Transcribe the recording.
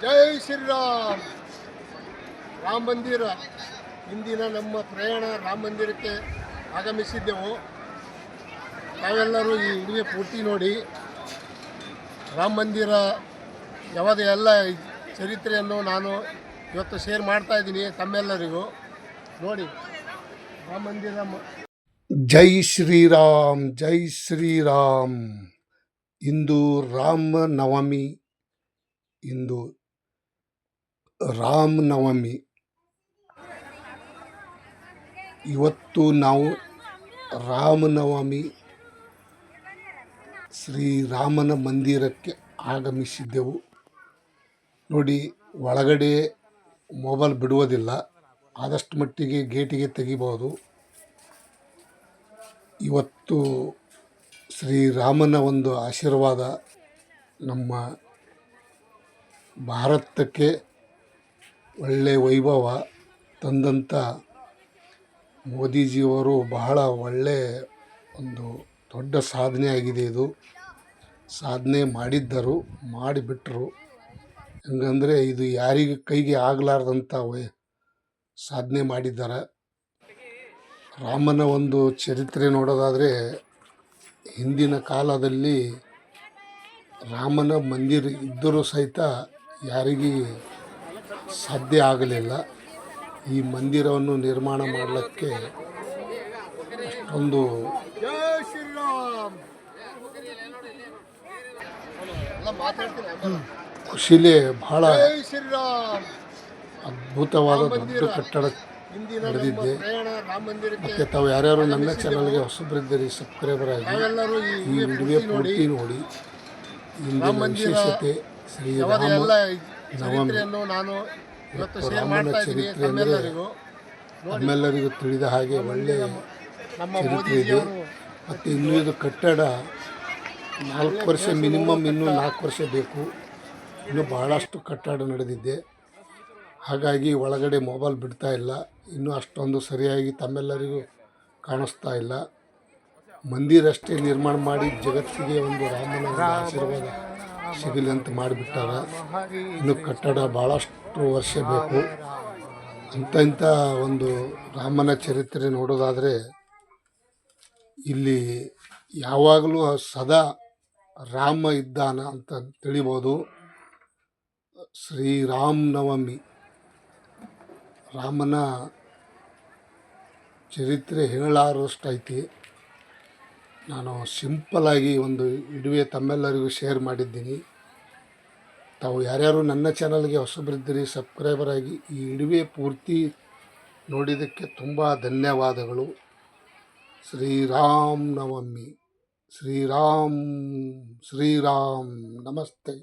ಜೈ ಶ್ರೀರಾಮ್. ರಾಮ ಮಂದಿರ ಇಂದಿನ ನಮ್ಮ ಪ್ರಯಾಣ ರಾಮ ಮಂದಿರಕ್ಕೆ ಆಗಮಿಸಿದ್ದೆವು. ತಾವೆಲ್ಲರೂ ಈ ವಿಡಿಯೋ ಪೂರ್ತಿ ನೋಡಿ ರಾಮ ಮಂದಿರ ಯಾವುದೇ ಎಲ್ಲ ಚರಿತ್ರೆಯನ್ನು ನಾನು ಇವತ್ತು ಶೇರ್ ಮಾಡ್ತಾ ಇದ್ದೀನಿ ತಮ್ಮೆಲ್ಲರಿಗೂ. ನೋಡಿ ರಾಮ ಮಂದಿರ. ಜೈ ಶ್ರೀರಾಮ್, ಜೈ ಶ್ರೀರಾಮ್. ಇಂದು ರಾಮನವಮಿ. ಇಂದು ರಾಮನವಮಿ. ಇವತ್ತು ನಾವು ರಾಮನವಮಿ ಶ್ರೀರಾಮನ ಮಂದಿರಕ್ಕೆ ಆಗಮಿಸಿದ್ದೆವು. ನೋಡಿ, ಒಳಗಡೆ ಮೊಬೈಲ್ ಬಿಡುವುದಿಲ್ಲ, ಆದಷ್ಟು ಮಟ್ಟಿಗೆ ಗೇಟಿಗೆ ತೆಗಿಬೋದು. ಇವತ್ತು ಶ್ರೀರಾಮನ ಒಂದು ಆಶೀರ್ವಾದ ನಮ್ಮ ಭಾರತಕ್ಕೆ ಒಳ್ಳೆಯ ವೈಭವ ತಂದಂಥ ಮೋದಿಜಿಯವರು ಬಹಳ ಒಳ್ಳೆಯ ಒಂದು ದೊಡ್ಡ ಸಾಧನೆ ಆಗಿದೆ. ಇದು ಸಾಧನೆ ಮಾಡಿದ್ದರು, ಮಾಡಿಬಿಟ್ರು. ಹೆಂಗಂದರೆ ಇದು ಯಾರಿಗೆ ಕೈಗೆ ಆಗಲಾರ್ದಂಥ ಸಾಧನೆ ಮಾಡಿದ್ದಾರೆ. ರಾಮನ ಒಂದು ಚರಿತ್ರೆ ನೋಡೋದಾದರೆ, ಹಿಂದಿನ ಕಾಲದಲ್ಲಿ ರಾಮನ ಮಂದಿರ ಇದ್ದರೂ ಸಹಿತ ಯಾರಿಗೂ ಸಾಧ್ಯ ಆಗಲಿಲ್ಲ. ಈ ಮಂದಿರವನ್ನು ನಿರ್ಮಾಣ ಮಾಡಲಿಕ್ಕೆ ಅಷ್ಟೊಂದು ಖುಷಿಲೇ ಬಹಳ ಅದ್ಭುತವಾದ ದೊಡ್ಡ ಕಟ್ಟಡ ನಡೆದಿದ್ದೆ. ಮತ್ತು ತಾವು ಯಾರ್ಯಾರು ನನ್ನ ಚಾನಲ್ಗೆ ಹೊಸಬರಿದ್ದೀರಿ ಸಬ್ಸ್ಕ್ರೈಬರ್ ಆಗಿ ಈ ವಿಡಿಯೋ ಪೂರ್ತಿ ನೋಡಿ. ಇಂದಿನ ವಿಶೇಷತೆ ಶ್ರೀರಾಮ ನವಮಿ. ರಾಮನ ಚರಿತ್ರೆ ಅಂದರೆ ನಮ್ಮೆಲ್ಲರಿಗೂ ತಿಳಿದ ಹಾಗೆ ಒಳ್ಳೆಯ ಚರಿತ್ರೆ ಇದೆ. ಮತ್ತು ಇನ್ನೂ ಇದು ಕಟ್ಟಡ 4 ವರ್ಷ ಮಿನಿಮಮ್, ಇನ್ನೂ 4 ವರ್ಷ ಬೇಕು. ಇನ್ನೂ ಬಹಳಷ್ಟು ಕಟ್ಟಡ ನಡೆದಿದೆ. ಹಾಗಾಗಿ ಒಳಗಡೆ ಮೊಬೈಲ್ ಬಿಡ್ತಾ ಇಲ್ಲ, ಇನ್ನೂ ಅಷ್ಟೊಂದು ಸರಿಯಾಗಿ ತಮ್ಮೆಲ್ಲರಿಗೂ ಕಾಣಿಸ್ತಾ ಇಲ್ಲ. ಮಂದಿರಷ್ಟೇ ನಿರ್ಮಾಣ ಮಾಡಿ ಜಗತ್ತಿಗೆ ಒಂದು ರಾಮನ ಆಶೀರ್ವಾದ ಸಿಗಲಿ ಅಂತ ಮಾಡಿಬಿಟ್ಟಾರ. ಇನ್ನು ಕಟ್ಟಡ ಭಾಳಷ್ಟು ವರ್ಷ ಬೇಕು. ಇಂಥ ಒಂದು ರಾಮನ ಚರಿತ್ರೆ ನೋಡೋದಾದರೆ ಇಲ್ಲಿ ಯಾವಾಗಲೂ ಸದಾ ರಾಮ ಇದ್ದಾನ ಅಂತ ತಿಳಿಬೋದು. ಶ್ರೀರಾಮನವಮಿ ರಾಮನ ಚರಿತ್ರೆ ಹೇಳಾರಷ್ಟು ಐತಿ. ನಾನು ಸಿಂಪಲಾಗಿ ಒಂದು ವಿಡಿಯೋ ತಮ್ಮೆಲ್ಲರಿಗೂ ಶೇರ್ ಮಾಡಿದ್ದೀನಿ. ತಾವು ಯಾರ್ಯಾರು ನನ್ನ ಚಾನಲ್ಗೆ ಹೊಸಬರಿದ್ದೀರಿ ಸಬ್ಸ್ಕ್ರೈಬರ್ ಆಗಿ ಈ ವಿಡಿಯೋ ಪೂರ್ತಿ ನೋಡಿದ್ದಕ್ಕೆ ತುಂಬ ಧನ್ಯವಾದಗಳು. ಶ್ರೀರಾಮನವಮಿ. ಶ್ರೀರಾಮ್ ನಮಸ್ತೆ.